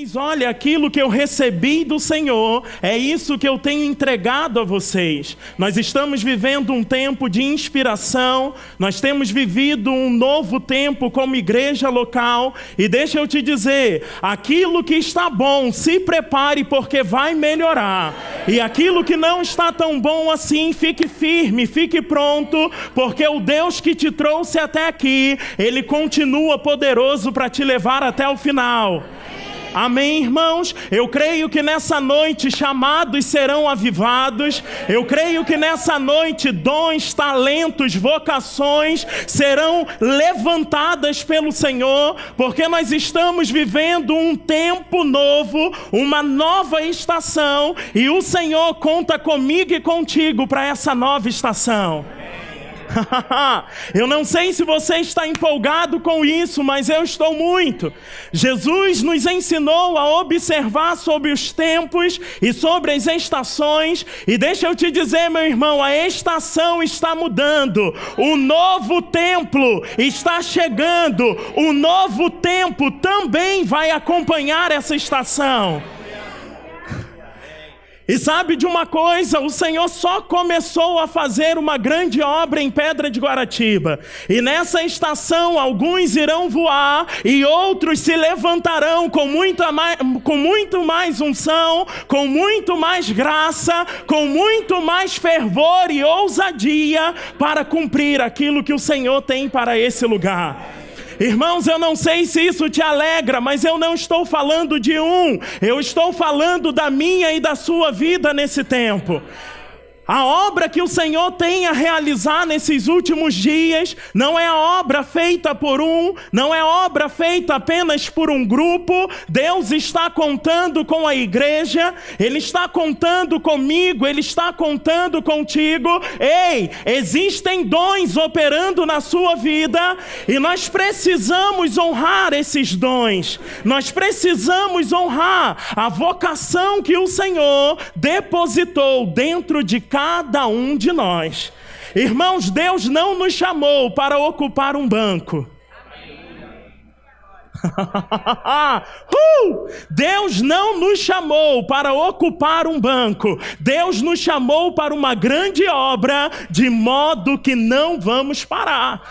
diz: olha, aquilo que eu recebi do Senhor, é isso que eu tenho entregado a vocês. Nós estamos vivendo um tempo de inspiração, nós temos vivido um novo tempo como igreja local, e deixa eu te dizer, aquilo que está bom, se prepare porque vai melhorar, e aquilo que não está tão bom assim, fique firme, fique pronto, porque o Deus que te trouxe até aqui, Ele continua poderoso para te levar até o final. Amém, irmãos? Eu creio que nessa noite chamados serão avivados. Eu creio que nessa noite dons, talentos, vocações serão levantadas pelo Senhor, porque nós estamos vivendo um tempo novo, uma nova estação, e o Senhor conta comigo e contigo para essa nova estação. Eu não sei se você está empolgado com isso, mas eu estou muito. Jesus nos ensinou a observar sobre os tempos e sobre as estações, e deixa eu te dizer, meu irmão, a estação está mudando, o novo templo está chegando, o novo tempo também vai acompanhar essa estação. E sabe de uma coisa? O Senhor só começou a fazer uma grande obra em Pedra de Guaratiba. E nessa estação, alguns irão voar e outros se levantarão com muito mais unção, com muito mais graça, com muito mais fervor e ousadia para cumprir aquilo que o Senhor tem para esse lugar. Irmãos, eu não sei se isso te alegra, mas eu não estou falando de eu estou falando da minha e da sua vida nesse tempo. A obra que o Senhor tem a realizar nesses últimos dias não é a obra feita por não é obra feita apenas por um grupo. Deus está contando com a igreja, Ele está contando comigo, Ele está contando contigo. Ei, existem dons operando na sua vida e nós precisamos honrar esses dons. Nós precisamos honrar a vocação que o Senhor depositou dentro de cada um de nós. Irmãos, Deus não nos chamou para ocupar um banco. Deus não nos chamou para ocupar um banco. Deus nos chamou para uma grande obra, de modo que não vamos parar.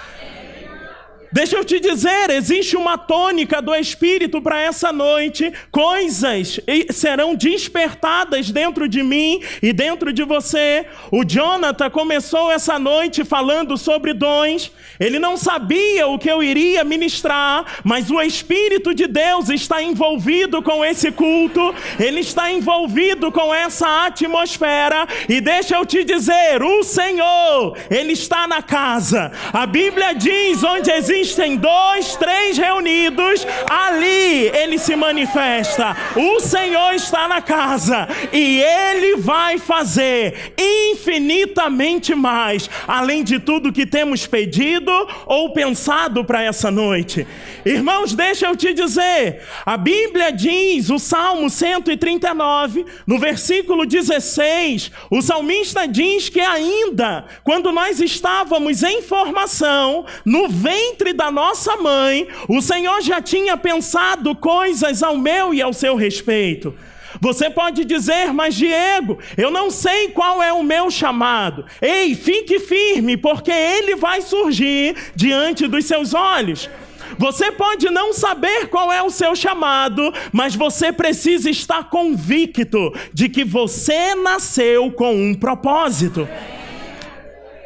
Deixa eu te dizer, existe uma tônica do Espírito para essa noite. Coisas serão despertadas dentro de mim e dentro de você. O Jonathan começou essa noite falando sobre dons. Ele não sabia o que eu iria ministrar, mas o Espírito de Deus está envolvido com esse culto. Ele está envolvido com essa atmosfera. E deixa eu te dizer, o Senhor, Ele está na casa. A Bíblia diz, onde existem 2, 3 reunidos, ali Ele se manifesta. O Senhor está na casa e Ele vai fazer infinitamente mais, além de tudo que temos pedido ou pensado para essa noite. Irmãos, deixa eu te dizer, a Bíblia diz, o Salmo 139, no versículo 16, o salmista diz que ainda quando nós estávamos em formação, no ventre da nossa mãe, o Senhor já tinha pensado coisas ao meu e ao seu respeito. Você pode dizer, mas Diego, eu não sei qual é o meu chamado. Ei, fique firme, porque ele vai surgir diante dos seus olhos. Você pode não saber qual é o seu chamado, mas você precisa estar convicto de que você nasceu com um propósito.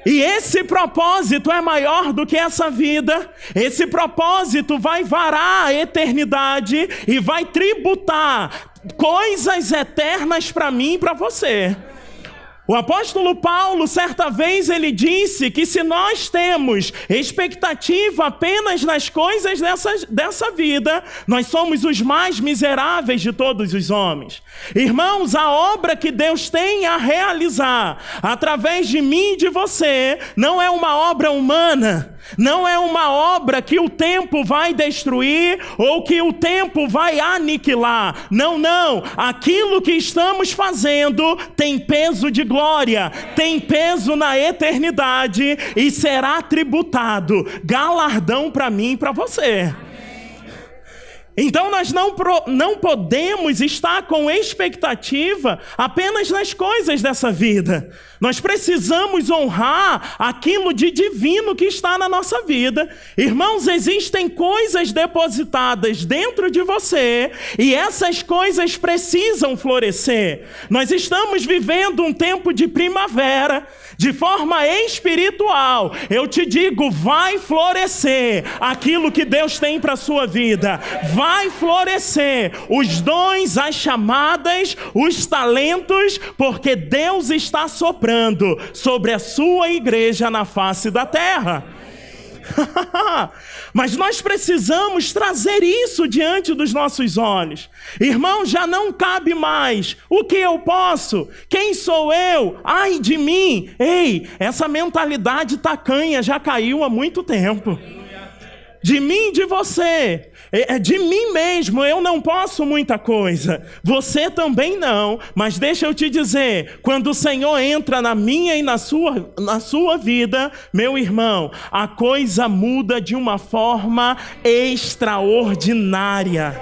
E esse propósito é maior do que essa vida. Esse propósito vai varar a eternidade e vai tributar coisas eternas para mim e para você. O apóstolo Paulo, certa vez, ele disse que se nós temos expectativa apenas nas coisas dessa vida, nós somos os mais miseráveis de todos os homens. Irmãos, a obra que Deus tem a realizar através de mim e de você não é uma obra humana, não é uma obra que o tempo vai destruir ou que o tempo vai aniquilar. Não, não. Aquilo que estamos fazendo tem peso de glória, tem peso na eternidade e será tributado galardão para mim e para você. Então nós não podemos estar com expectativa apenas nas coisas dessa vida. Nós precisamos honrar aquilo de divino que está na nossa vida. Irmãos, existem coisas depositadas dentro de você e essas coisas precisam florescer. Nós estamos vivendo um tempo de primavera. De forma espiritual, eu te digo, vai florescer aquilo que Deus tem para a sua vida. Vai florescer os dons, as chamadas, os talentos, porque Deus está soprando sobre a sua igreja na face da terra. Mas nós precisamos trazer isso diante dos nossos olhos. Irmão, já não cabe mais. O que eu posso? Quem sou eu? Ai de mim. Ei, essa mentalidade tacanha já caiu há muito tempo. De mim e de você. De mim mesmo, eu não posso muita coisa. Você também não. Mas deixa eu te dizer, quando o Senhor entra na minha e na sua vida, meu irmão, a coisa muda de uma forma extraordinária.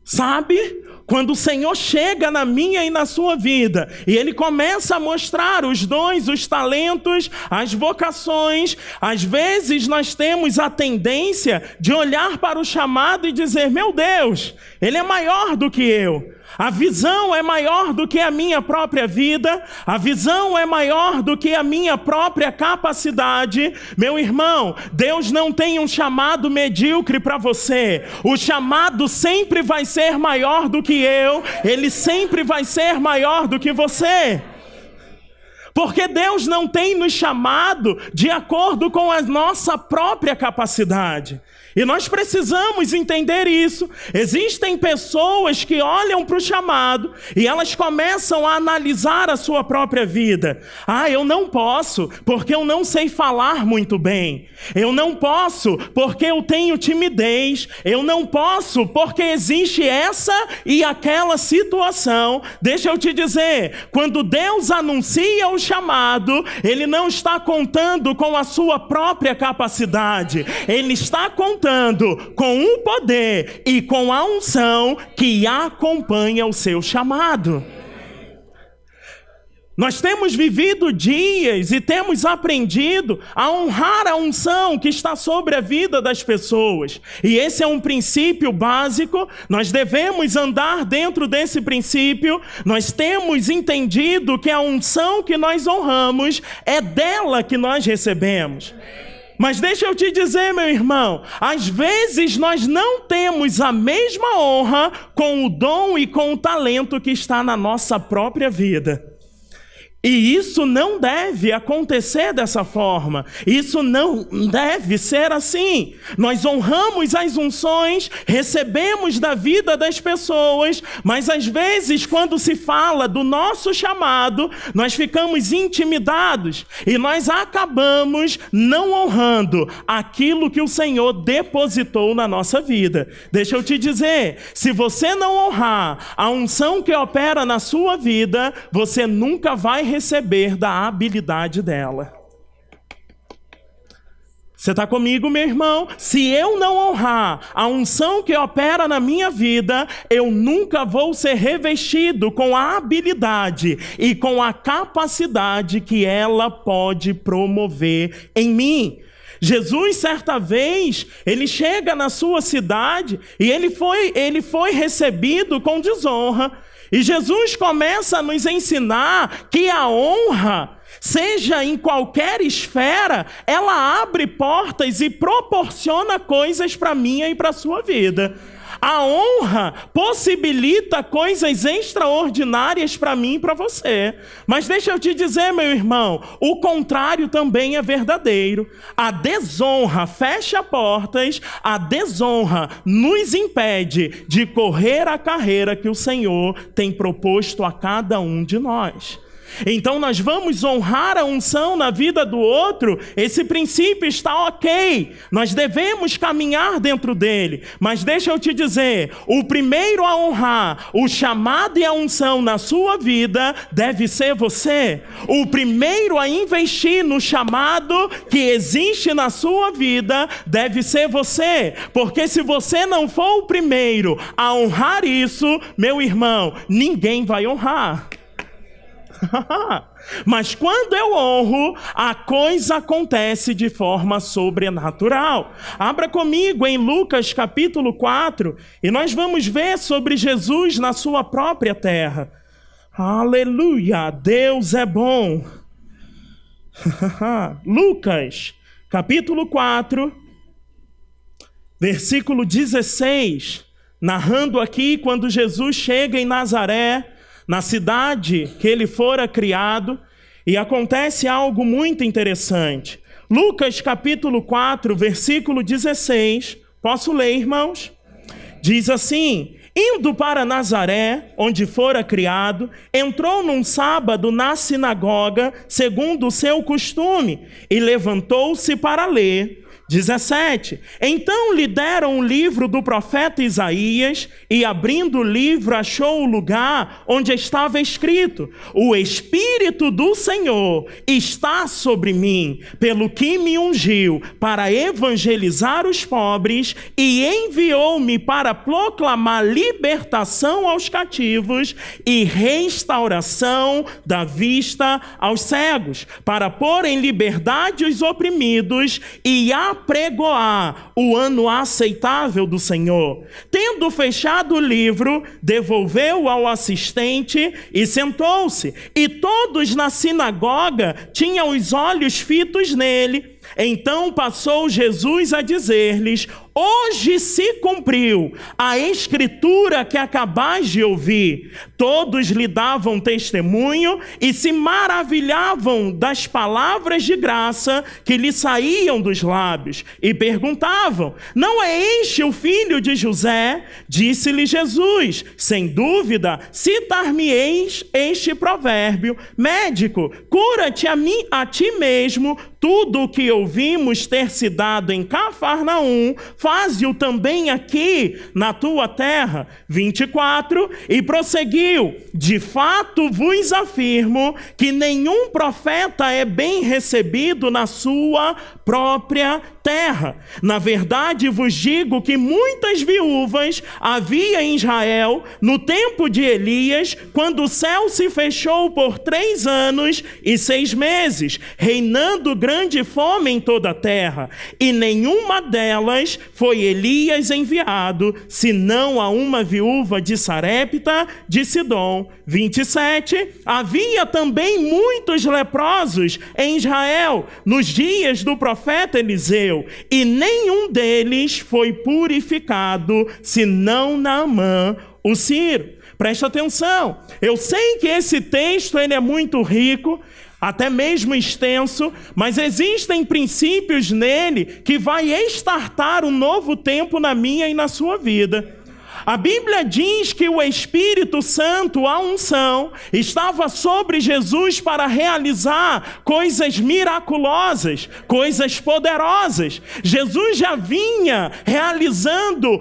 Sabe? Quando o Senhor chega na minha e na sua vida, e Ele começa a mostrar os dons, os talentos, as vocações, às vezes nós temos a tendência de olhar para o chamado e dizer, meu Deus, ele é maior do que eu. A visão é maior do que a minha própria vida, a visão é maior do que a minha própria capacidade. Meu irmão, Deus não tem um chamado medíocre para você. O chamado sempre vai ser maior do que eu, ele sempre vai ser maior do que você. Porque Deus não tem nos chamado de acordo com a nossa própria capacidade. E nós precisamos entender isso. Existem pessoas que olham para o chamado e elas começam a analisar a sua própria vida. Ah, eu não posso porque eu não sei falar muito bem. Eu não posso porque eu tenho timidez. Eu não posso porque existe essa e aquela situação. Deixa eu te dizer, quando Deus anuncia o chamado, Ele não está contando com a sua própria capacidade. Ele está contando com o poder e com a unção que acompanha o seu chamado. Nós temos vivido dias e temos aprendido a honrar a unção que está sobre a vida das pessoas. E esse é um princípio básico, nós devemos andar dentro desse princípio. Nós temos entendido que a unção que nós honramos é dela que nós recebemos. Mas deixa eu te dizer, meu irmão, às vezes nós não temos a mesma honra com o dom e com o talento que está na nossa própria vida. E isso não deve acontecer dessa forma. Isso não deve ser assim. Nós honramos as unções, recebemos da vida das pessoas, mas às vezes quando se fala do nosso chamado, nós ficamos intimidados e nós acabamos não honrando aquilo que o Senhor depositou na nossa vida. Deixa eu te dizer, se você não honrar a unção que opera na sua vida, você nunca vai receber da habilidade dela. Você está comigo, meu irmão? Se eu não honrar a unção que opera na minha vida, eu nunca vou ser revestido com a habilidade e com a capacidade que ela pode promover em mim. Jesus, certa vez, ele chega na sua cidade e ele foi recebido com desonra. E Jesus começa a nos ensinar que a honra, seja em qualquer esfera, ela abre portas e proporciona coisas para a minha e para a sua vida. A honra possibilita coisas extraordinárias para mim e para você. Mas deixa eu te dizer, meu irmão, o contrário também é verdadeiro. A desonra fecha portas, a desonra nos impede de correr a carreira que o Senhor tem proposto a cada um de nós. Então nós vamos honrar a unção na vida do outro. Esse princípio está ok, nós devemos caminhar dentro dele. Mas deixa eu te dizer, o primeiro a honrar o chamado e a unção na sua vida deve ser você. O primeiro a investir no chamado que existe na sua vida deve ser você. Porque se você não for o primeiro a honrar isso, meu irmão, ninguém vai honrar. Mas quando eu honro, a coisa acontece de forma sobrenatural. Abra comigo em Lucas capítulo 4 e nós vamos ver sobre Jesus na sua própria terra. Aleluia, Deus é bom. Lucas capítulo 4, versículo 16, narrando aqui quando Jesus chega em Nazaré, na cidade que ele fora criado, e acontece algo muito interessante. Lucas capítulo 4, versículo 16, posso ler, irmãos? Diz assim: indo para Nazaré, onde fora criado, entrou num sábado na sinagoga, segundo o seu costume, e levantou-se para ler. 17. Então lhe deram o livro do profeta Isaías, e abrindo o livro achou o lugar onde estava escrito: o Espírito do Senhor está sobre mim, pelo que me ungiu para evangelizar os pobres, e enviou-me para proclamar libertação aos cativos e restauração da vista aos cegos, para pôr em liberdade os oprimidos e apregoar o ano aceitável do Senhor. Tendo fechado o livro, devolveu ao assistente e sentou-se. E todos na sinagoga tinham os olhos fitos nele. Então passou Jesus a dizer-lhes: hoje se cumpriu a escritura que acabais de ouvir. Todos lhe davam testemunho e se maravilhavam das palavras de graça que lhe saíam dos lábios. E perguntavam: não é este o filho de José? Disse-lhe Jesus: sem dúvida, citar-me-eis este provérbio: médico, cura-te a ti mesmo. Tudo o que ouvimos ter se dado em Cafarnaum, faze-o também aqui na tua terra. 24, e prosseguiu: de fato vos afirmo que nenhum profeta é bem recebido na sua própria terra. Na verdade vos digo que muitas viúvas havia em Israel no tempo de Elias, quando o céu se fechou por 3 anos e 6 meses, reinando grande fome em toda a terra, e nenhuma delas foi Elias enviado, senão a uma viúva de Sarepta de Sidom. 27, havia também muitos leprosos em Israel nos dias do profeta Eliseu, e nenhum deles foi purificado, senão Naamã, o sírio. Presta atenção, eu sei que esse texto ele é muito rico, até mesmo extenso, mas existem princípios nele que vai estartar um novo tempo na minha e na sua vida. A Bíblia diz que o Espírito Santo, a unção, estava sobre Jesus para realizar coisas miraculosas, coisas poderosas. Jesus já vinha realizando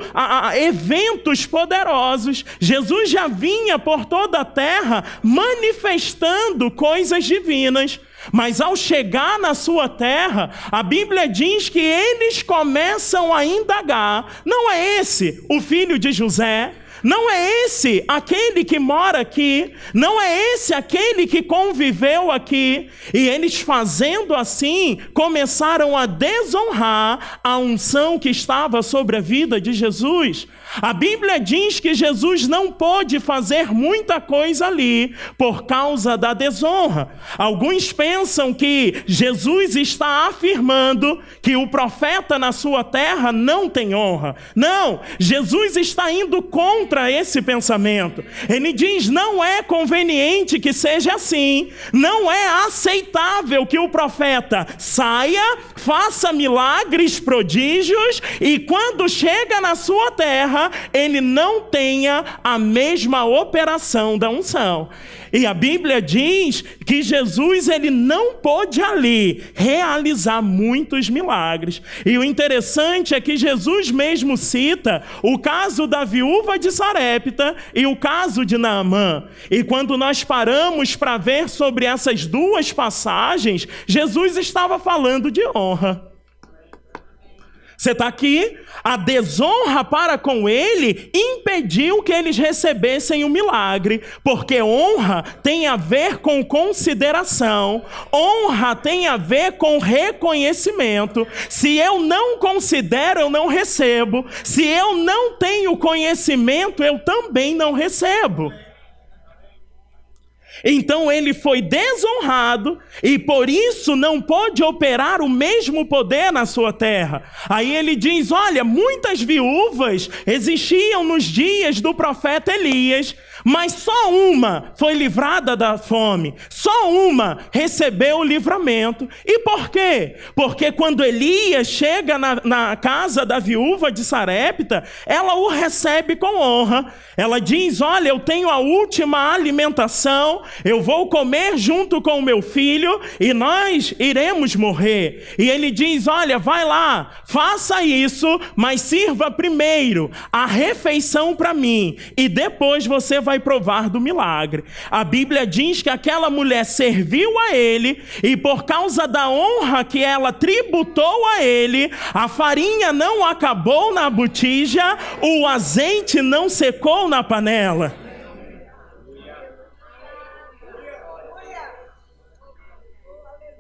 eventos poderosos. Jesus já vinha por toda a terra manifestando coisas divinas. Mas ao chegar na sua terra, a Bíblia diz que eles começam a indagar: não é esse o filho de José? Não é esse aquele que mora aqui? Não é esse aquele que conviveu aqui? E eles, fazendo assim, começaram a desonrar a unção que estava sobre a vida de Jesus. A Bíblia diz que Jesus não pôde fazer muita coisa ali por causa da desonra. Alguns pensam que Jesus está afirmando que o profeta na sua terra não tem honra. Não, Jesus está indo contra esse pensamento. Ele diz: não é conveniente que seja assim, não é aceitável que o profeta saia, faça milagres, prodígios, e quando chega na sua terra, honra, ele não tenha a mesma operação da unção. E a Bíblia diz que Jesus, ele não pôde ali realizar muitos milagres. E o interessante é que Jesus mesmo cita o caso da viúva de Sarepta e o caso de Naamã. E quando nós paramos para ver sobre essas duas passagens, Jesus estava falando de honra. Você está aqui? A desonra para com ele impediu que eles recebessem o milagre, porque honra tem a ver com consideração, honra tem a ver com reconhecimento. Se eu não considero, eu não recebo. Se eu não tenho conhecimento, eu também não recebo. Então ele foi desonrado e por isso não pôde operar o mesmo poder na sua terra. Aí ele diz, olha, muitas viúvas existiam nos dias do profeta Elias, mas só uma foi livrada da fome, só uma recebeu o livramento. E por quê? Porque quando Elias chega na casa da viúva de Sarepta, ela o recebe com honra. Ela diz, olha, eu tenho a última alimentação, eu vou comer junto com o meu filho e nós iremos morrer. E ele diz, olha, vai lá, faça isso, mas sirva primeiro a refeição para mim e depois você vai provar do milagre. A Bíblia diz que aquela mulher serviu a ele e por causa da honra que ela tributou a ele, a farinha não acabou na botija, o azeite não secou na panela.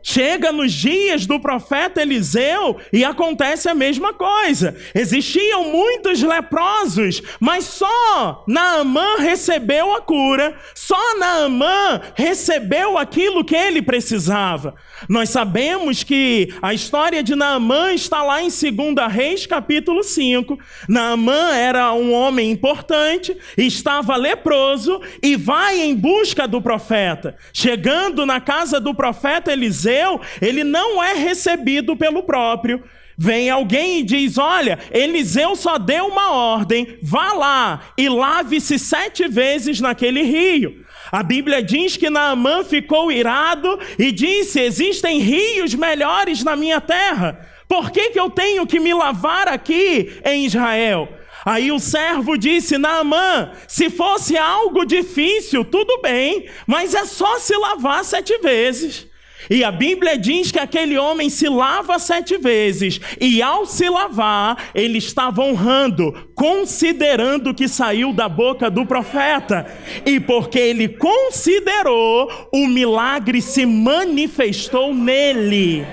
Chega nos dias do profeta Eliseu e acontece a mesma coisa. Existiam muitos leprosos, mas só Naamã recebeu a cura. Só Naamã recebeu aquilo que ele precisava. Nós sabemos que a história de Naamã está lá em 2 Reis, capítulo 5. Naamã era um homem importante, estava leproso e vai em busca do profeta. Chegando na casa do profeta Eliseu, ele não é recebido pelo próprio. Vem alguém e diz, olha, Eliseu só deu uma ordem, vá lá e lave-se 7 vezes naquele rio. A Bíblia diz que Naamã ficou irado e disse, existem rios melhores na minha terra. Por que eu tenho que me lavar aqui em Israel? Aí o servo disse, Naamã, se fosse algo difícil, tudo bem, mas é só se lavar 7 vezes. E a Bíblia diz que aquele homem se lava 7 vezes, e ao se lavar, ele estava honrando, considerando o que saiu da boca do profeta. E porque ele considerou, o milagre se manifestou nele.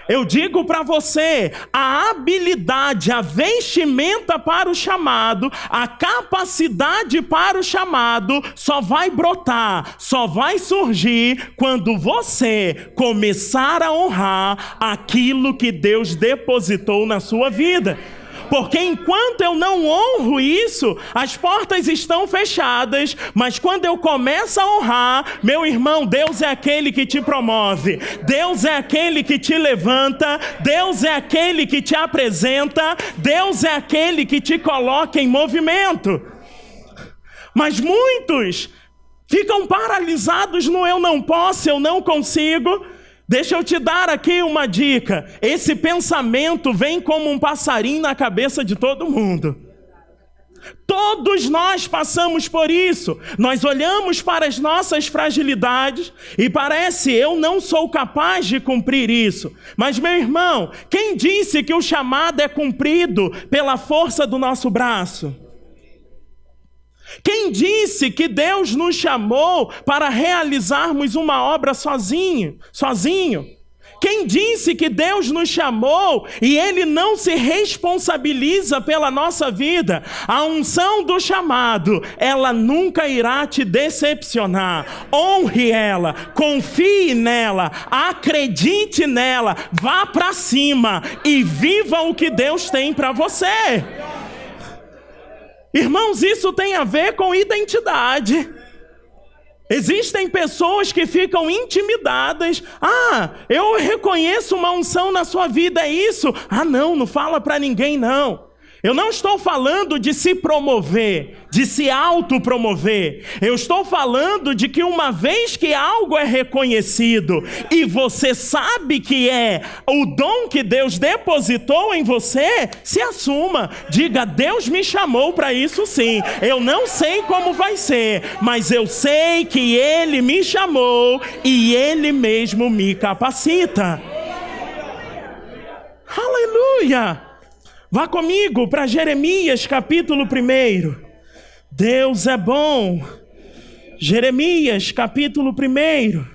Eu digo para você, a habilidade, a vestimenta para o chamado, a capacidade para o chamado só vai brotar, só vai surgir quando você começar a honrar aquilo que Deus depositou na sua vida. Porque enquanto eu não honro isso, as portas estão fechadas, mas quando eu começo a honrar, meu irmão, Deus é aquele que te promove, Deus é aquele que te levanta, Deus é aquele que te apresenta, Deus é aquele que te coloca em movimento. Mas muitos ficam paralisados no eu não posso, eu não consigo. Deixa eu te dar aqui uma dica. Esse pensamento vem como um passarinho na cabeça de todo mundo. Todos nós passamos por isso. Nós olhamos para as nossas fragilidades e parece, eu não sou capaz de cumprir isso. Mas, meu irmão, quem disse que o chamado é cumprido pela força do nosso braço? Quem disse que Deus nos chamou para realizarmos uma obra sozinho? Quem disse que Deus nos chamou e Ele não se responsabiliza pela nossa vida? A unção do chamado, ela nunca irá te decepcionar. Honre ela, confie nela, acredite nela, vá para cima e viva o que Deus tem para você. Irmãos, isso tem a ver com identidade. Existem pessoas que ficam intimidadas. Ah, eu reconheço uma unção na sua vida, é isso? Ah, não fala para ninguém não. Eu não estou falando de se promover, de se autopromover. Eu estou falando de que uma vez que algo é reconhecido e você sabe que é o dom que Deus depositou em você, se assuma. Diga: Deus me chamou para isso sim. Eu não sei como vai ser, mas eu sei que Ele me chamou e Ele mesmo me capacita. Aleluia! Vá comigo para Jeremias capítulo 1. Deus é bom. Jeremias capítulo 1.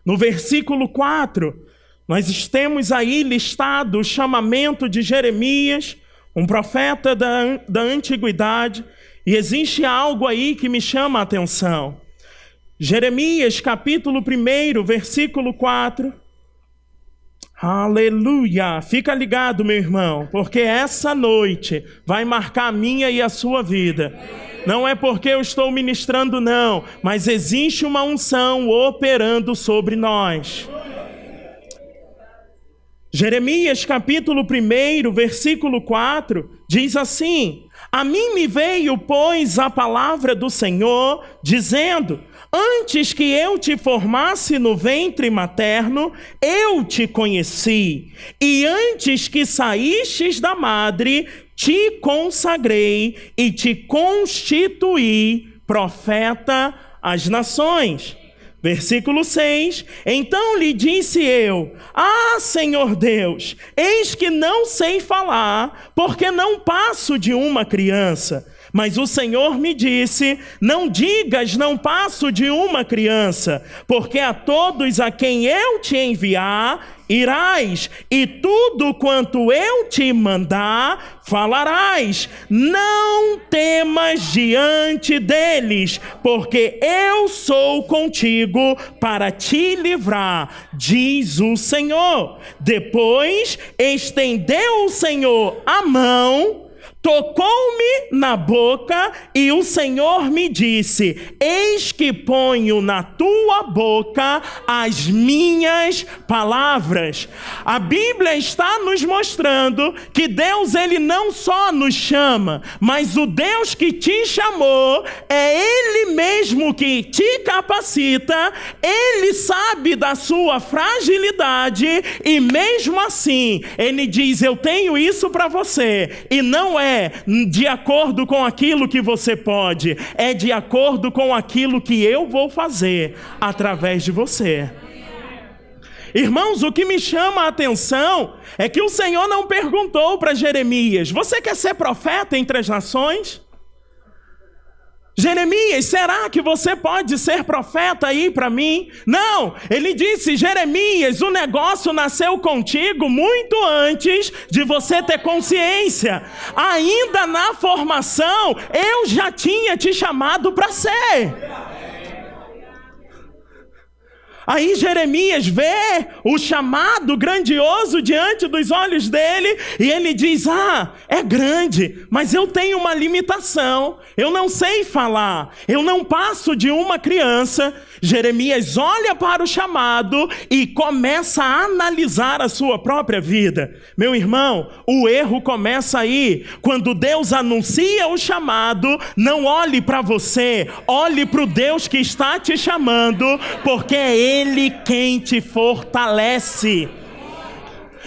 No versículo 4, nós temos aí listado o chamamento de Jeremias, um profeta da antiguidade, e existe algo aí que me chama a atenção. Jeremias capítulo 1, versículo 4. Aleluia! Fica ligado, meu irmão, porque essa noite vai marcar a minha e a sua vida. Não é porque eu estou ministrando, não, mas existe uma unção operando sobre nós. Jeremias capítulo 1, versículo 4, diz assim: A mim me veio, pois, a palavra do Senhor, dizendo: Antes que eu te formasse no ventre materno, eu te conheci. E antes que saístes da madre, te consagrei e te constituí profeta às nações. Versículo 6, então lhe disse eu: Ah, Senhor Deus, eis que não sei falar, porque não passo de uma criança. Mas o Senhor me disse: não digas, não passo de uma criança, porque a todos a quem eu te enviar, irás, e tudo quanto eu te mandar, falarás. Não temas diante deles, porque eu sou contigo para te livrar, diz o Senhor. Depois estendeu o Senhor a mão, tocou-me na boca, e o Senhor me disse: Eis que ponho na tua boca as minhas palavras. A Bíblia está nos mostrando que Deus, Ele não só nos chama, mas o Deus que te chamou, é Ele mesmo que te capacita. Ele sabe da sua fragilidade e mesmo assim, Ele diz: eu tenho isso para você, e não é de acordo com aquilo que você pode, é de acordo com aquilo que eu vou fazer através de você. Irmãos, o que me chama a atenção é que o Senhor não perguntou para Jeremias: você quer ser profeta entre as nações? Jeremias, será que você pode ser profeta aí para mim? Não, ele disse: Jeremias, o negócio nasceu contigo muito antes de você ter consciência. Ainda na formação, eu já tinha te chamado para ser. Aí Jeremias vê o chamado grandioso diante dos olhos dele, e ele diz: ah, é grande, mas eu tenho uma limitação, eu não sei falar, eu não passo de uma criança. Jeremias olha para o chamado e começa a analisar a sua própria vida. Meu irmão, o erro começa aí. Quando Deus anuncia o chamado, não olhe para você, olhe para o Deus que está te chamando, porque é Ele quem te fortalece.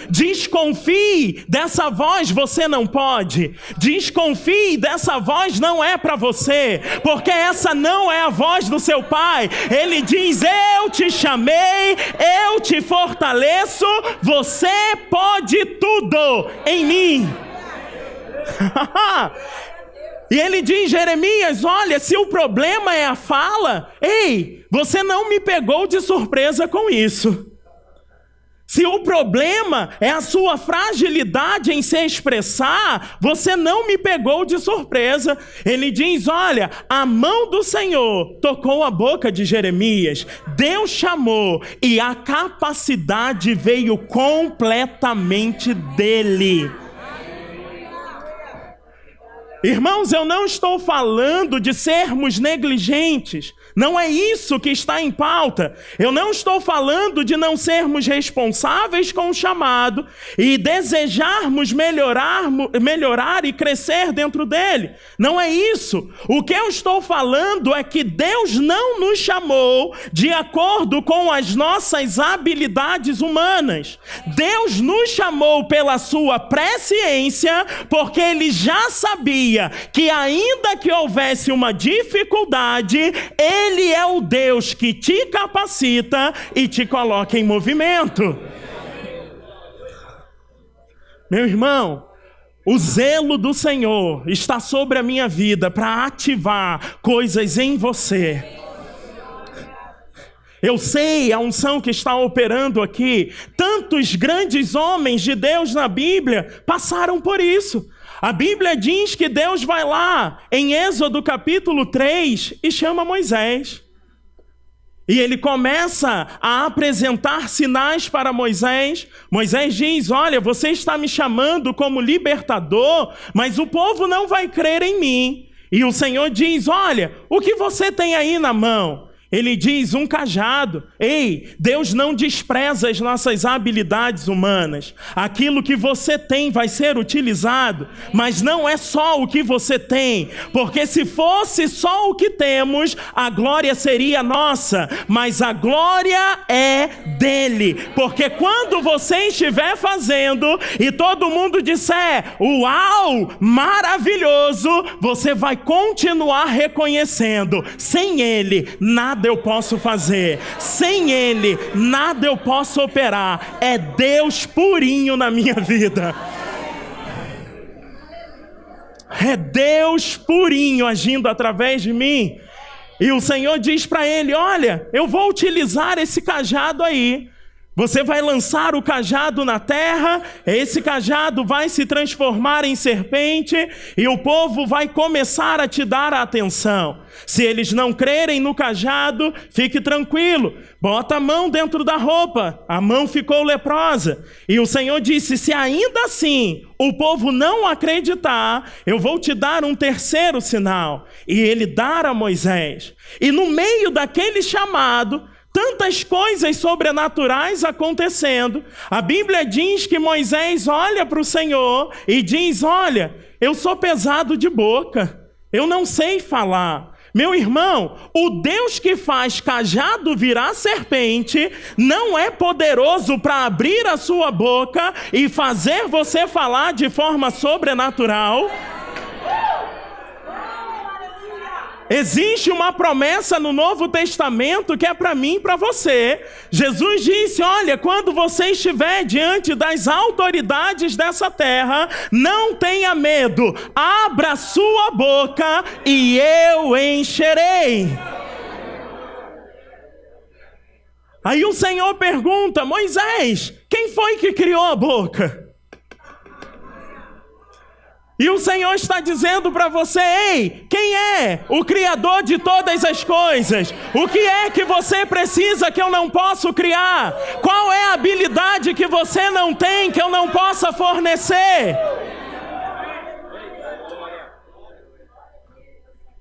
Desconfie dessa voz, você não pode. Desconfie dessa voz, não é para você, porque essa não é a voz do seu pai. Ele diz: eu te chamei, eu te fortaleço, você pode tudo em mim. E ele diz: Jeremias, olha, se o problema é a fala, ei, você não me pegou de surpresa com isso. Se o problema é a sua fragilidade em se expressar, você não me pegou de surpresa. Ele diz: olha, a mão do Senhor tocou a boca de Jeremias, Deus chamou, e a capacidade veio completamente dele. Irmãos, eu não estou falando de sermos negligentes. Não é isso que está em pauta. Eu não estou falando de não sermos responsáveis com o chamado e desejarmos melhorar e crescer dentro dele. Não é isso. O que eu estou falando é que Deus não nos chamou de acordo com as nossas habilidades humanas. Deus nos chamou pela sua presciência, porque Ele já sabia que ainda que houvesse uma dificuldade, Ele é o Deus que te capacita e te coloca em movimento. Meu irmão, o zelo do Senhor está sobre a minha vida para ativar coisas em você. Eu sei a unção que está operando aqui. Tantos grandes homens de Deus na Bíblia passaram por isso. A Bíblia diz que Deus vai lá em Êxodo capítulo 3 e chama Moisés. E ele começa a apresentar sinais para Moisés. Moisés diz: olha, você está me chamando como libertador, mas o povo não vai crer em mim. E o Senhor diz: olha, o que você tem aí na mão? Ele diz: um cajado. Ei, Deus não despreza as nossas habilidades humanas. Aquilo que você tem vai ser utilizado, mas não é só o que você tem, porque se fosse só o que temos, a glória seria nossa, mas a glória é dele, porque quando você estiver fazendo e todo mundo disser: uau, maravilhoso, você vai continuar reconhecendo: sem ele, nada eu posso fazer, sem ele nada eu posso operar. É Deus purinho na minha vida, é Deus purinho agindo através de mim. E o Senhor diz para ele: olha, eu vou utilizar esse cajado aí. Você vai lançar o cajado na terra, esse cajado vai se transformar em serpente e o povo vai começar a te dar a atenção. Se eles não crerem no cajado, fique tranquilo, bota a mão dentro da roupa, a mão ficou leprosa. E o Senhor disse: se ainda assim o povo não acreditar, eu vou te dar um terceiro sinal. E ele dá a Moisés. E no meio daquele chamado, tantas coisas sobrenaturais acontecendo, a Bíblia diz que Moisés olha para o Senhor e diz: olha, eu sou pesado de boca, eu não sei falar. Meu irmão, o Deus que faz cajado virar serpente não é poderoso para abrir a sua boca e fazer você falar de forma sobrenatural? Existe uma promessa no Novo Testamento que é para mim e para você. Jesus disse: olha, quando você estiver diante das autoridades dessa terra, não tenha medo, abra sua boca e eu encherei. Aí o Senhor pergunta: Moisés, quem foi que criou a boca? E o Senhor está dizendo para você: ei, quem é o Criador de todas as coisas? O que é que você precisa que eu não posso criar? Qual é a habilidade que você não tem que eu não possa fornecer?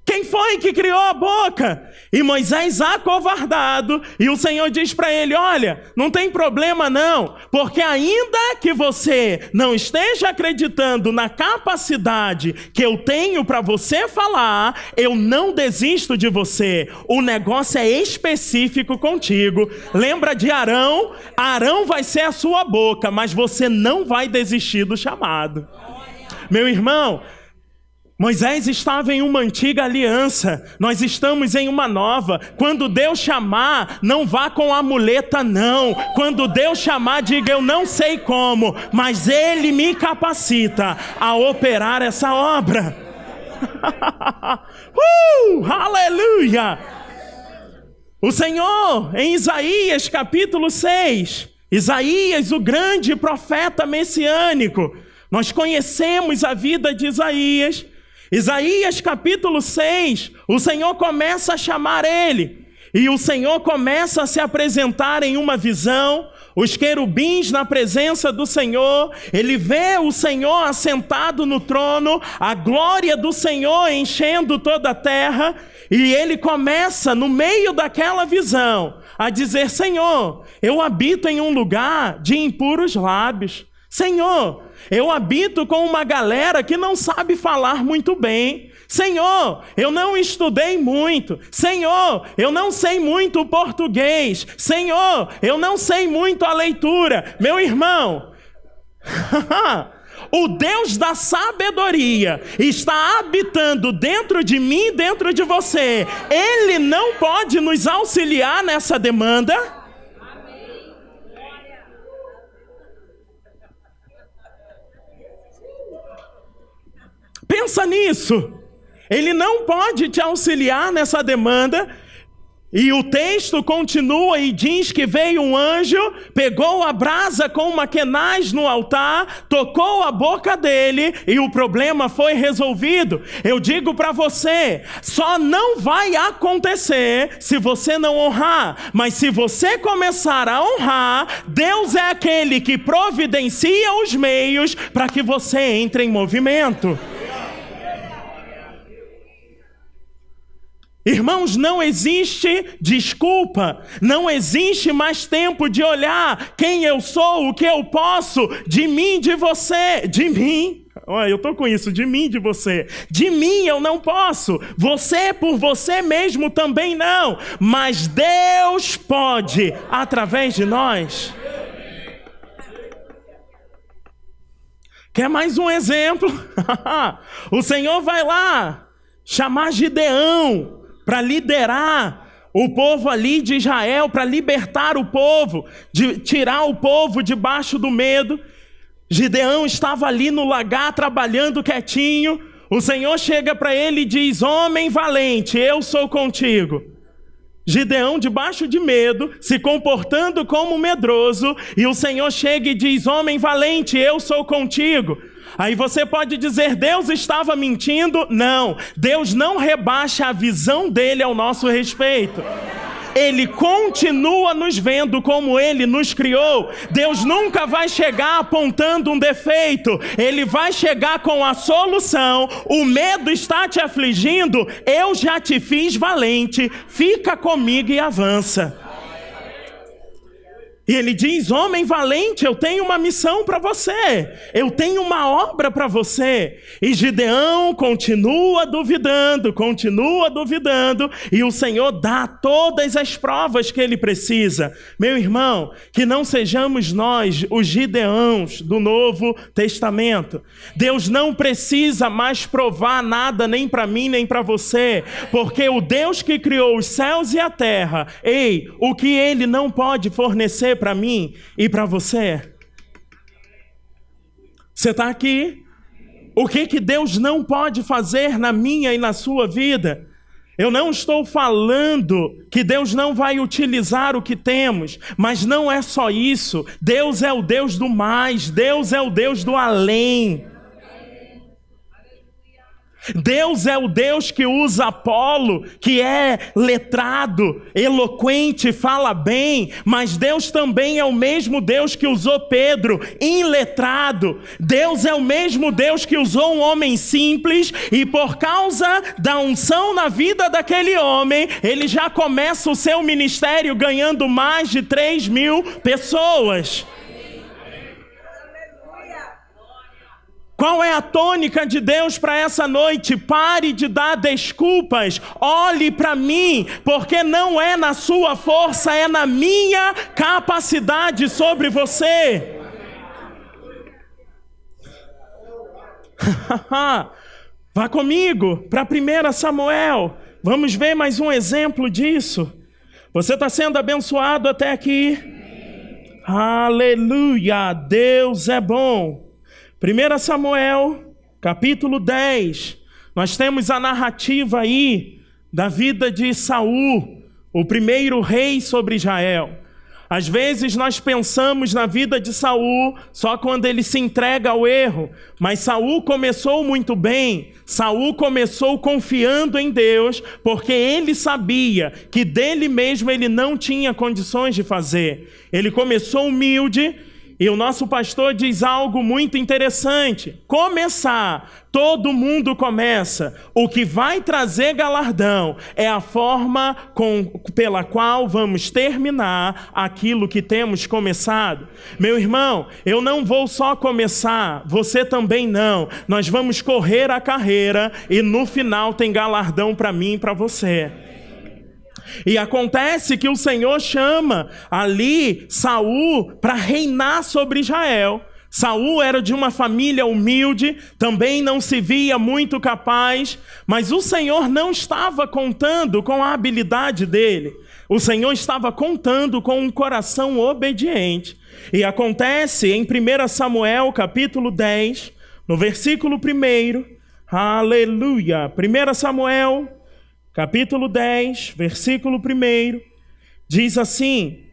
Quem foi que criou a boca? E Moisés acovardado, e o Senhor diz para ele: olha, não tem problema não, porque ainda que você não esteja acreditando na capacidade que eu tenho para você falar, eu não desisto de você. O negócio é específico contigo. Lembra de Arão? Arão vai ser a sua boca, mas você não vai desistir do chamado. Meu irmão, Moisés estava em uma antiga aliança, nós estamos em uma nova. Quando Deus chamar, não vá com a muleta não. Quando Deus chamar, diga: eu não sei como, mas Ele me capacita a operar essa obra. Aleluia! O Senhor, em Isaías capítulo 6, Isaías, o grande profeta messiânico, nós conhecemos a vida de Isaías. Isaías capítulo 6, o Senhor começa a chamar ele, e o Senhor começa a se apresentar em uma visão. os querubins na presença do Senhor, ele vê o Senhor assentado no trono, a glória do Senhor enchendo toda a terra, e ele começa, no meio daquela visão, a dizer: Senhor, eu habito em um lugar de impuros lábios. Senhor, eu habito com uma galera que não sabe falar muito bem. Senhor, eu não estudei muito. Senhor, eu não sei muito o português. Senhor, eu não sei muito a leitura. Meu irmão, o Deus da sabedoria está habitando dentro de mim e dentro de você. Ele não pode nos auxiliar nessa demanda? Pensa nisso. Ele não pode te auxiliar nessa demanda. E o texto continua e diz que veio um anjo, pegou a brasa com uma quenaz no altar, tocou a boca dele e o problema foi resolvido. Eu digo para você, só não vai acontecer se você não honrar. Mas se você começar a honrar, Deus é aquele que providencia os meios para que você entre em movimento. Irmãos, não existe desculpa, não existe mais tempo de olhar quem eu sou, o que eu posso, de mim, de você, de mim. Olha, eu estou com isso, de mim, de você. De mim eu não posso, você por você mesmo também não, mas Deus pode, através de nós. Quer mais um exemplo? O Senhor vai lá chamar Gideão para liderar o povo ali de Israel, para libertar o povo, de tirar o povo debaixo do medo. Gideão estava ali no lagar trabalhando quietinho. O Senhor chega para ele e diz: homem valente, eu sou contigo. Gideão, debaixo de medo, se comportando como medroso, e o Senhor chega e diz: homem valente, eu sou contigo. Aí você pode dizer: Deus estava mentindo? Não, Deus não rebaixa a visão dele ao nosso respeito. Ele continua nos vendo como Ele nos criou. Deus nunca vai chegar apontando um defeito. Ele vai chegar com a solução. O medo está te afligindo. Eu já te fiz valente. Fica comigo e avança. E ele diz: homem valente, eu tenho uma missão para você, eu tenho uma obra para você. E Gideão continua duvidando, e o Senhor dá todas as provas que ele precisa. Meu irmão, que não sejamos nós os Gideãos do Novo Testamento. Deus não precisa mais provar nada, nem para mim, nem para você, porque o Deus que criou os céus e a terra, o que Ele não pode fornecer para mim e para você? Você está aqui? O que Deus não pode fazer na minha e na sua vida? Eu não estou falando que Deus não vai utilizar o que temos, mas não é só isso. Deus é o Deus do mais, Deus é o Deus do além. Deus é o Deus que usa Apolo, que é letrado, eloquente, fala bem, mas Deus também é o mesmo Deus que usou Pedro, iletrado. Deus é o mesmo Deus que usou um homem simples, e por causa da unção na vida daquele homem, ele já começa o seu ministério ganhando mais de 3.000 pessoas. Qual é a tônica de Deus para essa noite? Pare de dar desculpas, olhe para mim, porque não é na sua força, é na minha capacidade sobre você. Vá comigo para 1 Samuel, vamos ver mais um exemplo disso. Você está sendo abençoado até aqui? Aleluia, Deus é bom. 1 Samuel, capítulo 10, nós temos a narrativa aí da vida de Saul, o primeiro rei sobre Israel. Às vezes nós pensamos na vida de Saul só quando ele se entrega ao erro, mas Saul começou muito bem. Saul começou confiando em Deus, porque ele sabia que dele mesmo ele não tinha condições de fazer. Ele começou humilde, e o nosso pastor diz algo muito interessante: começar, todo mundo começa. O que vai trazer galardão é a forma pela qual vamos terminar aquilo que temos começado. Meu irmão, eu não vou só começar, você também não. Nós vamos correr a carreira e no final tem galardão para mim e para você. E acontece que o Senhor chama ali Saul para reinar sobre Israel. Saul era de uma família humilde, também não se via muito capaz, mas o Senhor não estava contando com a habilidade dele. O Senhor estava contando com um coração obediente. E acontece em 1 Samuel capítulo 10, no versículo 1, aleluia, 1 Samuel capítulo 10, versículo 1, diz assim: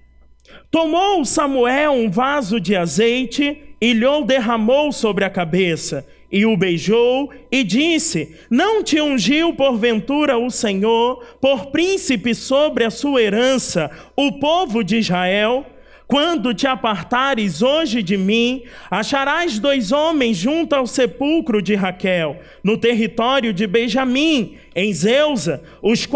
tomou Samuel um vaso de azeite e lhe derramou sobre a cabeça, e o beijou e disse: não te ungiu porventura o Senhor por príncipe sobre a sua herança, o povo de Israel? Quando te apartares hoje de mim, acharás 2 homens junto ao sepulcro de Raquel, no território de Benjamim, em Zelza, os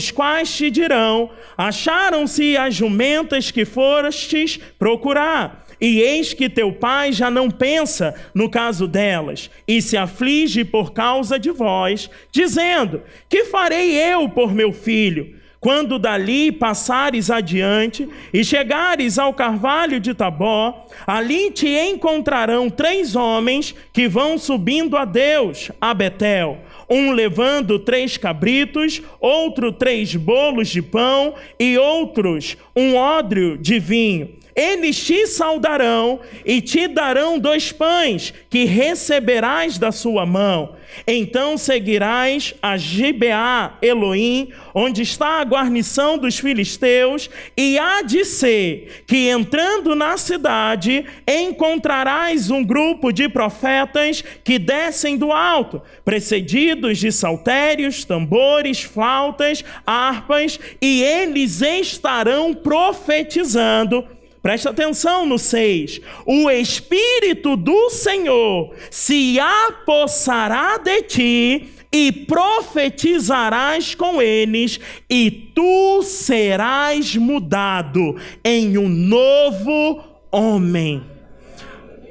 quais te dirão: acharam-se as jumentas que fostes procurar. E eis que teu pai já não pensa no caso delas, e se aflige por causa de vós, dizendo: que farei eu por meu filho? Quando dali passares adiante e chegares ao carvalho de Tabó, ali te encontrarão 3 homens que vão subindo a Deus, a Betel, um levando 3 cabritos, outro 3 bolos de pão e outros um odre de vinho. Eles te saudarão e te darão 2 pães que receberás da sua mão. Então seguirás a Gibeá Elohim, onde está a guarnição dos filisteus, e há de ser que entrando na cidade encontrarás um grupo de profetas que descem do alto, precedidos de saltérios, tambores, flautas, harpas, e eles estarão profetizando. Presta atenção no 6. O Espírito do Senhor se apossará de ti e profetizarás com eles, e tu serás mudado em um novo homem.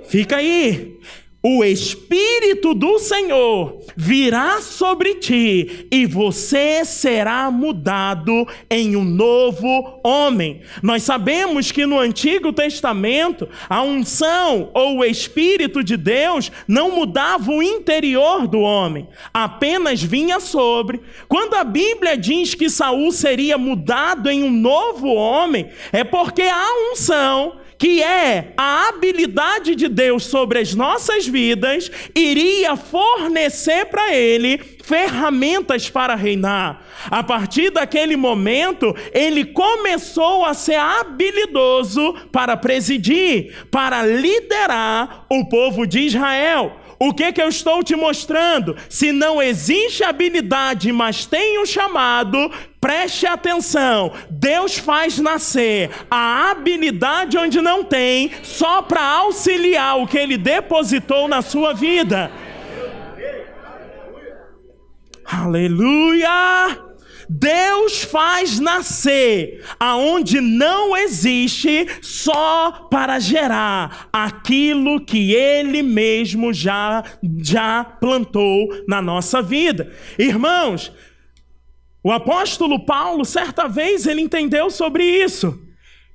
Fica aí. O Espírito do Senhor virá sobre ti e você será mudado em um novo homem. Nós sabemos que no Antigo Testamento a unção ou o Espírito de Deus não mudava o interior do homem, apenas vinha sobre. Quando a Bíblia diz que Saul seria mudado em um novo homem, é porque a unção, que é a habilidade de Deus sobre as nossas vidas, iria fornecer para ele ferramentas para reinar. A partir daquele momento, ele começou a ser habilidoso para presidir, para liderar o povo de Israel. O que eu estou te mostrando? Se não existe habilidade, mas tem um chamado, preste atenção. Deus faz nascer a habilidade onde não tem, só para auxiliar o que Ele depositou na sua vida. Aleluia! Deus faz nascer aonde não existe, só para gerar aquilo que Ele mesmo já plantou na nossa vida. Irmãos, o apóstolo Paulo, certa vez, ele entendeu sobre isso.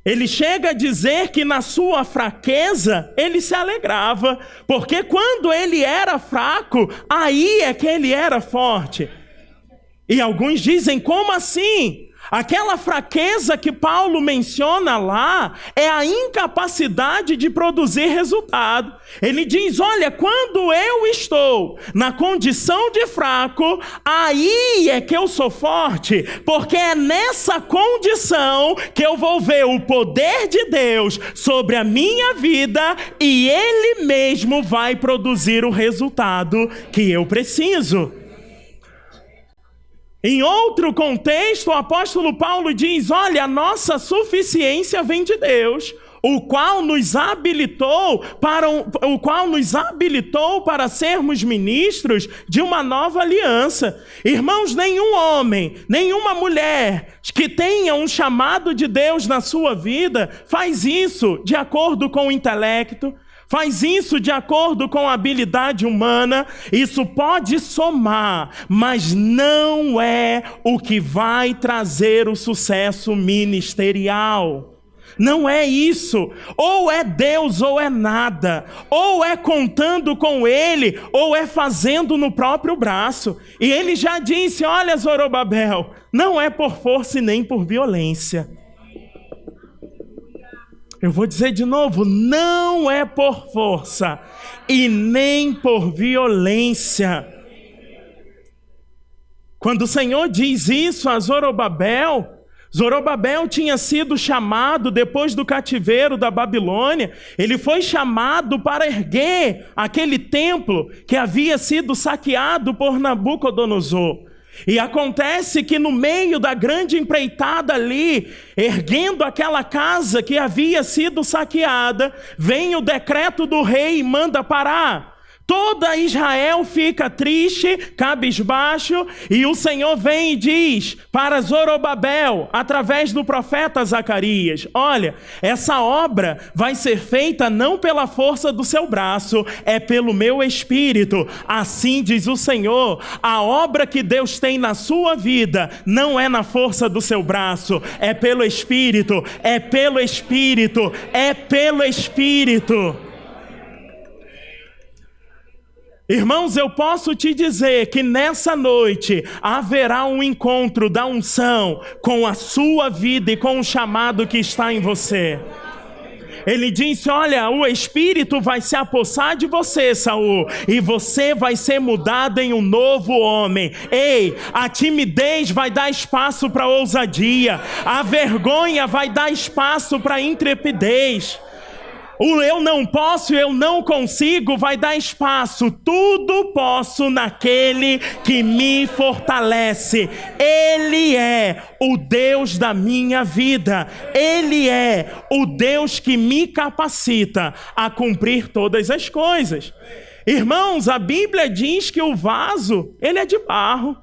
Ele chega a dizer que na sua fraqueza ele se alegrava, porque quando ele era fraco, aí é que ele era forte. E alguns dizem: como assim? Aquela fraqueza que Paulo menciona lá é a incapacidade de produzir resultado. Ele diz, olha, quando eu estou na condição de fraco, aí é que eu sou forte, porque é nessa condição que eu vou ver o poder de Deus sobre a minha vida e Ele mesmo vai produzir o resultado que eu preciso. Em outro contexto, o apóstolo Paulo diz, olha, a nossa suficiência vem de Deus, o qual nos habilitou para sermos ministros de uma nova aliança. Irmãos, nenhum homem, nenhuma mulher que tenha um chamado de Deus na sua vida faz isso de acordo com o intelecto, faz isso de acordo com a habilidade humana. Isso pode somar, mas não é o que vai trazer o sucesso ministerial. Não é isso. Ou é Deus ou é nada. Ou é contando com Ele, ou é fazendo no próprio braço. E Ele já disse, olha, Zorobabel, não é por força e nem por violência. Eu vou dizer de novo, não é por força e nem por violência. Quando o Senhor diz isso a Zorobabel, Zorobabel tinha sido chamado depois do cativeiro da Babilônia, ele foi chamado para erguer aquele templo que havia sido saqueado por Nabucodonosor. E acontece que no meio da grande empreitada ali, erguendo aquela casa que havia sido saqueada, vem o decreto do rei e manda parar. Toda Israel fica triste, cabisbaixo, e o Senhor vem e diz para Zorobabel, através do profeta Zacarias, olha, essa obra vai ser feita não pela força do seu braço, é pelo meu Espírito. Assim diz o Senhor, a obra que Deus tem na sua vida não é na força do seu braço, é pelo Espírito, é pelo Espírito, é pelo Espírito. Irmãos, eu posso te dizer que nessa noite haverá um encontro da unção com a sua vida e com o chamado que está em você. Ele disse, olha, o Espírito vai se apossar de você, Saul, e você vai ser mudado em um novo homem. Ei, a timidez vai dar espaço para a ousadia, a vergonha vai dar espaço para a intrepidez. O eu não posso, eu não consigo, vai dar espaço. Tudo posso naquele que me fortalece. Ele é o Deus da minha vida. Ele é o Deus que me capacita a cumprir todas as coisas. Irmãos, a Bíblia diz que o vaso, ele é de barro.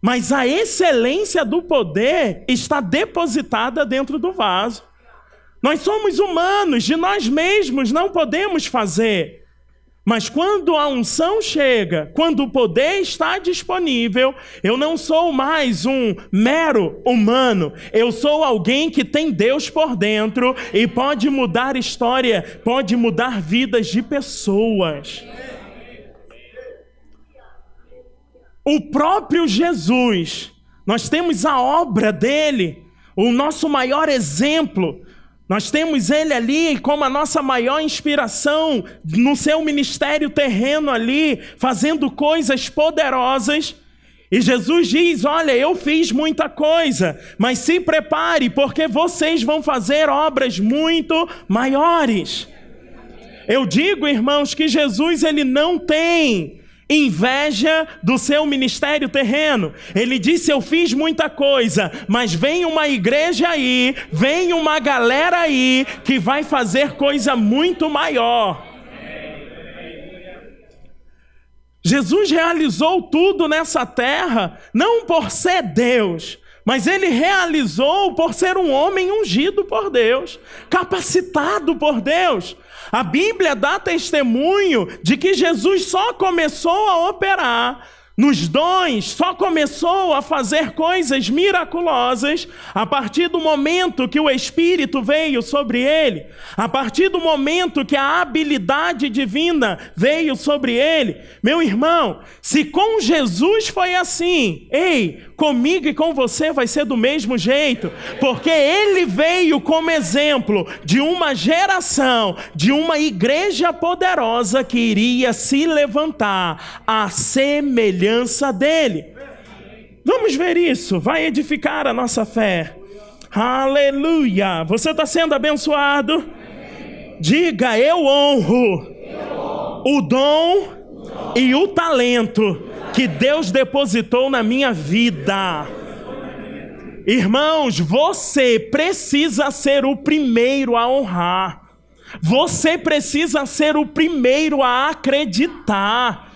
Mas a excelência do poder está depositada dentro do vaso. Nós somos humanos, de nós mesmos não podemos fazer. Mas quando a unção chega, quando o poder está disponível, eu não sou mais um mero humano. Eu sou alguém que tem Deus por dentro e pode mudar história, pode mudar vidas de pessoas. O próprio Jesus, nós temos a obra dele, o nosso maior exemplo. Nós temos ele ali como a nossa maior inspiração no seu ministério terreno ali, fazendo coisas poderosas. E Jesus diz, olha, eu fiz muita coisa, mas se prepare, porque vocês vão fazer obras muito maiores. Eu digo, irmãos, que Jesus ele não tem inveja do seu ministério terreno. Ele disse, eu fiz muita coisa, mas vem uma igreja aí, vem uma galera aí que vai fazer coisa muito maior. Jesus realizou tudo nessa terra, não por ser Deus, mas ele realizou por ser um homem ungido por Deus, capacitado por Deus. A Bíblia dá testemunho de que Jesus só começou a operar nos dons, só começou a fazer coisas miraculosas a partir do momento que o Espírito veio sobre ele, a partir do momento que a habilidade divina veio sobre ele. Meu irmão, se com Jesus foi assim, comigo e com você vai ser do mesmo jeito, porque ele veio como exemplo de uma geração, de uma igreja poderosa que iria se levantar à semelhança dele. Vamos ver isso, vai edificar a nossa fé. Aleluia! Você está sendo abençoado? Diga: eu honro o dom e o talento que Deus depositou na minha vida. Irmãos, você precisa ser o primeiro a honrar. Você precisa ser o primeiro a acreditar.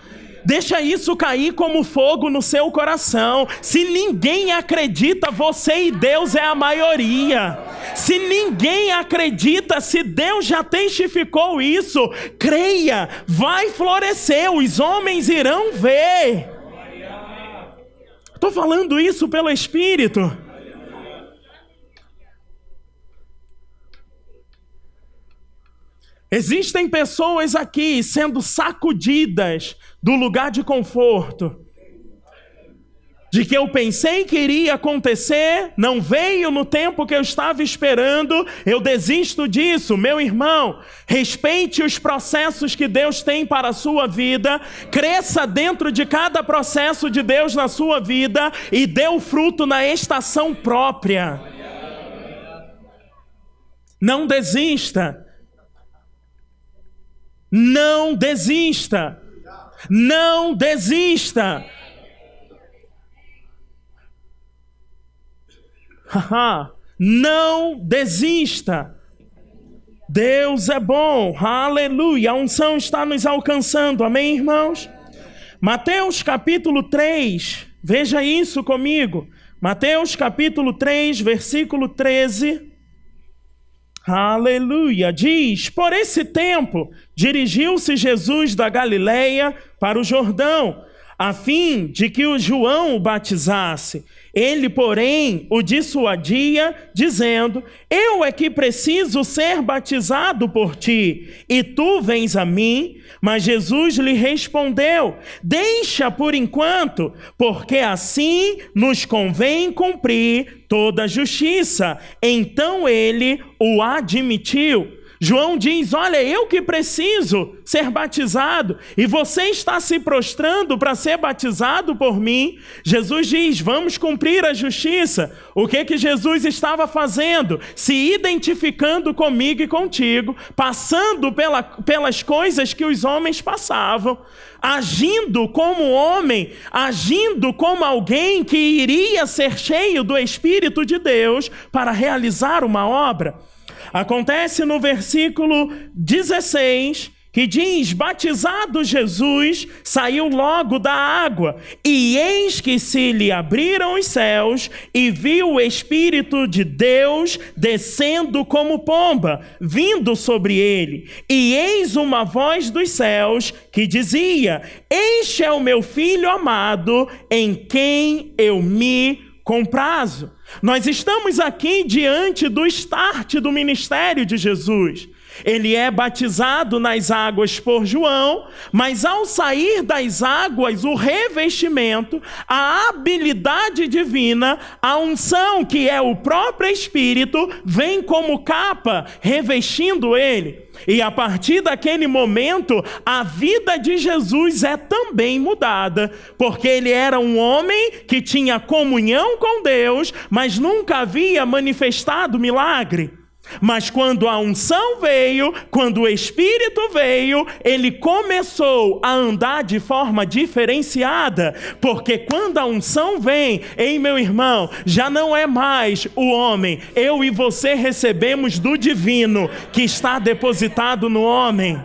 Deixa isso cair como fogo no seu coração. Se ninguém acredita, você e Deus é a maioria. Se ninguém acredita, se Deus já testificou isso, creia, vai florescer, os homens irão ver. Estou falando isso pelo Espírito. Existem pessoas aqui sendo sacudidas do lugar de conforto, de que eu pensei que iria acontecer, não veio no tempo que eu estava esperando, eu desisto disso. Meu irmão, respeite os processos que Deus tem para a sua vida, cresça dentro de cada processo de Deus na sua vida e dê o fruto na estação própria. Não desista. Não desista. Não desista. Não desista. Deus é bom. Aleluia. A unção está nos alcançando. Amém, irmãos? Mateus capítulo 3. Veja isso comigo. Mateus capítulo 3, versículo 13. Aleluia, diz: por esse tempo dirigiu-se Jesus da Galileia para o Jordão, a fim de que o João o batizasse. Ele, porém, o dissuadia, dizendo: eu é que preciso ser batizado por ti, e tu vens a mim? Mas Jesus lhe respondeu: deixa por enquanto, porque assim nos convém cumprir toda a justiça. Então ele o admitiu. João diz: olha, eu que preciso ser batizado, e você está se prostrando para ser batizado por mim. Jesus diz: vamos cumprir a justiça. O que Jesus estava fazendo? Se identificando comigo e contigo, passando pelas coisas que os homens passavam, agindo como homem, agindo como alguém que iria ser cheio do Espírito de Deus para realizar uma obra. Acontece no versículo 16, que diz: batizado Jesus, saiu logo da água, e eis que se lhe abriram os céus, e viu o Espírito de Deus descendo como pomba, vindo sobre ele. E eis uma voz dos céus que dizia: este é o meu Filho amado, em quem eu me comprazo. Nós estamos aqui diante do start do ministério de Jesus. Ele é batizado nas águas por João, mas ao sair das águas, o revestimento, a habilidade divina, a unção, que é o próprio Espírito, vem como capa, revestindo ele. E a partir daquele momento, a vida de Jesus é também mudada, porque ele era um homem que tinha comunhão com Deus, mas nunca havia manifestado milagre. Mas quando a unção veio, quando o Espírito veio, ele começou a andar de forma diferenciada, porque quando a unção vem, meu irmão, já não é mais o homem, eu e você recebemos do divino que está depositado no homem.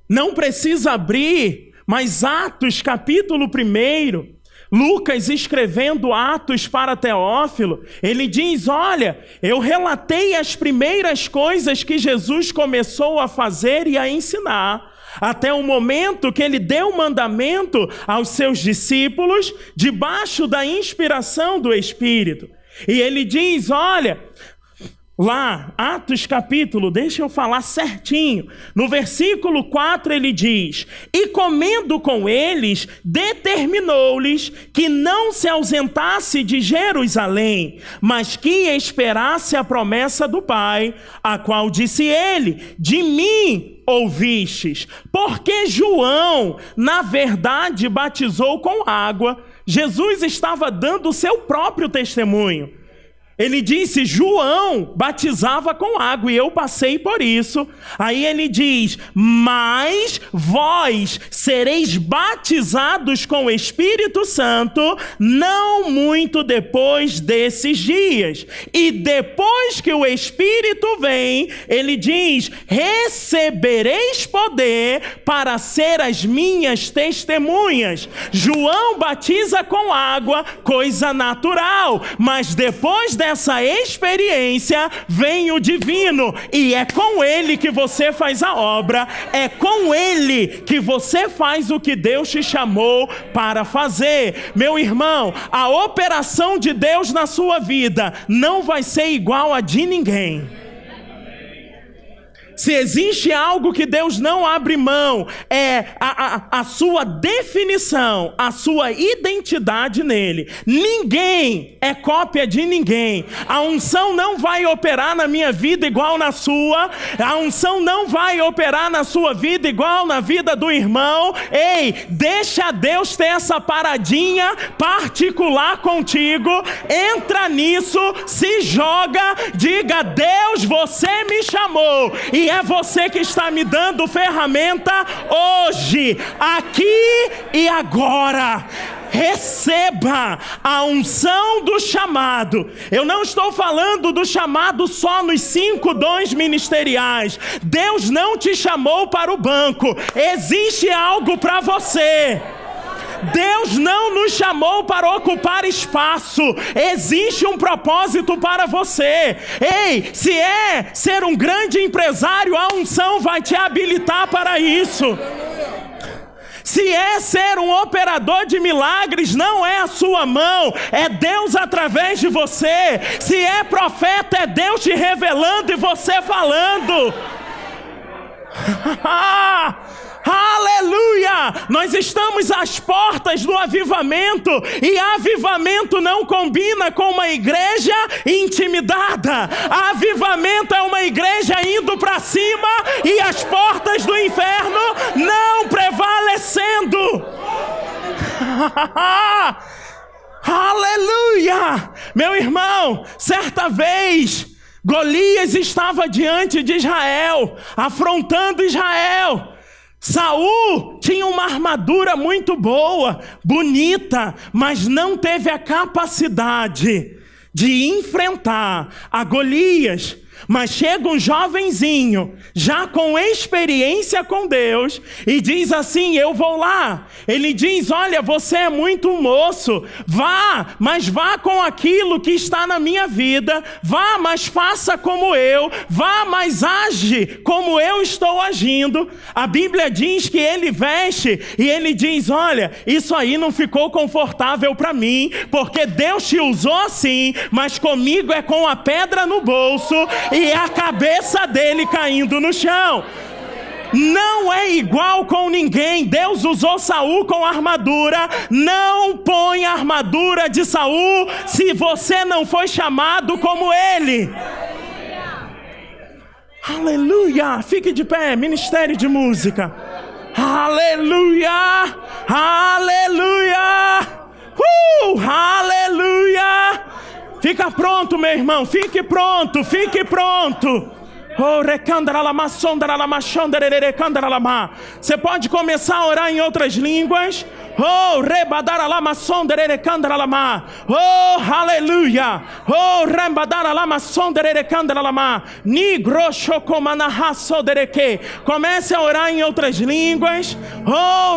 Não precisa abrir, mas Atos capítulo 1, Lucas escrevendo Atos para Teófilo, ele diz: olha, eu relatei as primeiras coisas que Jesus começou a fazer e a ensinar. até o momento que ele deu o mandamento aos seus discípulos, debaixo da inspiração do Espírito. E ele diz, olha, lá, Atos capítulo, deixa eu falar certinho, no versículo 4 ele diz, e comendo com eles, determinou-lhes que não se ausentasse de Jerusalém, mas que esperasse a promessa do Pai, a qual disse ele, de mim ouvistes, porque João, na verdade, batizou com água. Jesus estava dando o seu próprio testemunho. Ele disse, João batizava com água e eu passei por isso. Aí ele diz, mas vós sereis batizados com o Espírito Santo não muito depois desses dias. E depois que o Espírito vem, ele diz, recebereis poder para ser as minhas testemunhas. João batiza com água, coisa natural, mas depois dessa experiência vem o divino, e é com ele que você faz a obra, é com ele que você faz o que Deus te chamou para fazer. Meu irmão, a operação de Deus na sua vida não vai ser igual a de ninguém. Se existe algo que Deus não abre mão, é a sua definição, a sua identidade nele. Ninguém é cópia de ninguém. A unção não vai operar na minha vida igual na sua. A unção não vai operar na sua vida igual na vida do irmão. Ei, deixa Deus ter essa paradinha particular contigo. Entra nisso, se joga, diga, Deus, você me chamou. E é você que está me dando ferramenta hoje, aqui e agora. Receba a unção do chamado. Eu não estou falando do chamado só nos 5 dons ministeriais. Deus não te chamou para o banco. Existe algo para você. Deus não nos chamou para ocupar espaço. Existe um propósito para você. Ei, se é ser um grande empresário, a unção vai te habilitar para isso. Se é ser um operador de milagres, não é a sua mão, é Deus através de você. Se é profeta, é Deus te revelando e você falando. Aleluia! Nós estamos às portas do avivamento, e avivamento não combina com uma igreja intimidada. Avivamento é uma igreja indo para cima e as portas do inferno não prevalecendo. Aleluia! Meu irmão, certa vez Golias estava diante de Israel, afrontando Israel. Saul tinha uma armadura muito boa, bonita, mas não teve a capacidade de enfrentar a Golias. Mas chega um jovenzinho, já com experiência com Deus, e diz assim, eu vou lá. Ele diz, olha, você é muito moço, vá, mas vá com aquilo que está na minha vida, vá, mas faça como eu, vá, mas age como eu estou agindo. A Bíblia diz que ele veste, e ele diz, olha, isso aí não ficou confortável para mim, porque Deus te usou assim, mas comigo é com a pedra no bolso, e a cabeça dele caindo no chão. Não é igual com ninguém. Deus usou Saul com armadura. Não põe a armadura de Saul se você não foi chamado como ele. Aleluia. Fique de pé, ministério de música. Aleluia. Aleluia. Aleluia. Fica pronto, meu irmão, fique pronto, fique pronto. Você pode começar a orar em outras línguas. Oh, aleluia. Oh, comece a orar em outras línguas. Oh,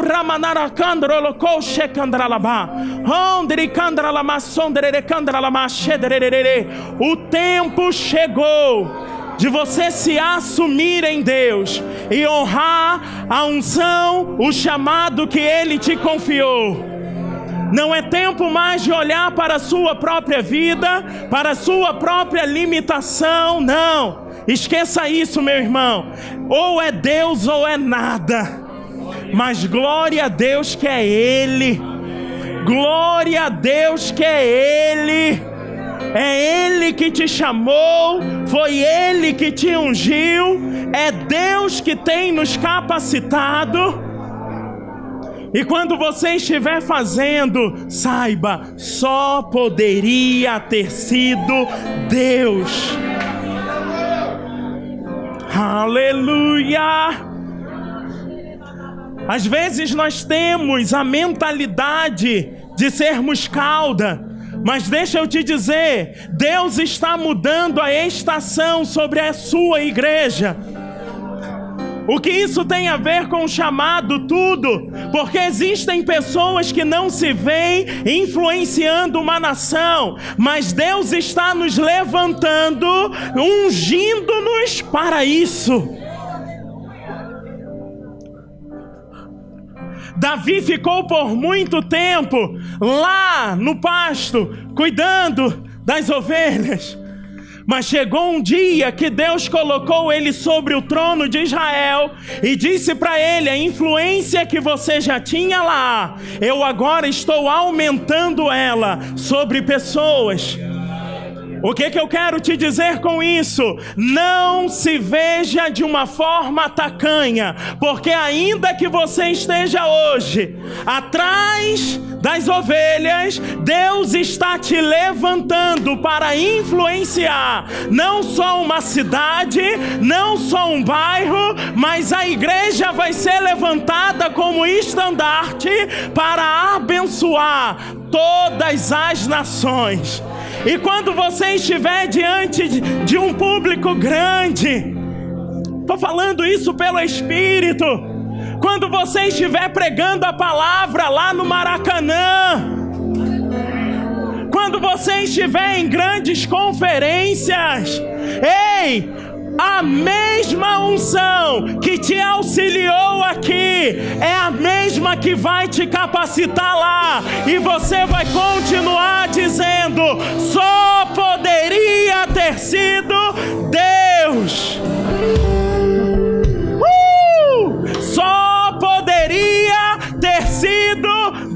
o tempo chegou de você se assumir em Deus e honrar a unção, o chamado que Ele te confiou. Não é tempo mais de olhar para a sua própria vida, para a sua própria limitação, não. Esqueça isso, meu irmão. Ou é Deus ou é nada. Mas glória a Deus que é Ele. Glória a Deus que é Ele. É Ele que te chamou, foi Ele que te ungiu, é Deus que tem nos capacitado. E quando você estiver fazendo, saiba, só poderia ter sido Deus. Aleluia! Às vezes nós temos a mentalidade de sermos cauda, mas deixa eu te dizer, Deus está mudando a estação sobre a sua igreja. O que isso tem a ver com o chamado? Tudo, porque existem pessoas que não se veem influenciando uma nação, mas Deus está nos levantando, ungindo-nos para isso. Davi ficou por muito tempo lá no pasto, cuidando das ovelhas. Mas chegou um dia que Deus colocou ele sobre o trono de Israel e disse para ele: a influência que você já tinha lá, eu agora estou aumentando ela sobre pessoas. O que eu quero te dizer com isso? Não se veja de uma forma tacanha, porque ainda que você esteja hoje atrás das ovelhas, Deus está te levantando para influenciar não só uma cidade, não só um bairro, mas a igreja vai ser levantada como estandarte para abençoar todas as nações. E quando você estiver diante de um público grande, estou falando isso pelo Espírito, quando você estiver pregando a palavra lá no Maracanã, quando você estiver em grandes conferências, ei, a mesma unção que te auxiliou aqui é a mesma que vai te capacitar lá, e você vai continuar dizendo: só poderia ter sido Deus. Só poderia ter sido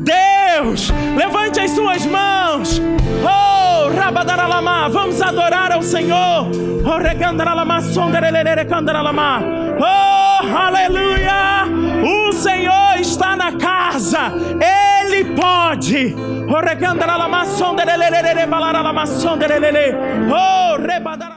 Deus. Levante as suas mãos. Oh, Rabadaralama, vamos adorar ao Senhor. Oh, Recandaralama, Sonderelere Candaralama. Oh, aleluia! O Senhor está na casa. Ele pode. Oh, Recandaralama, Sonderelere Balaralama, Sonderelere. Oh, Rebadar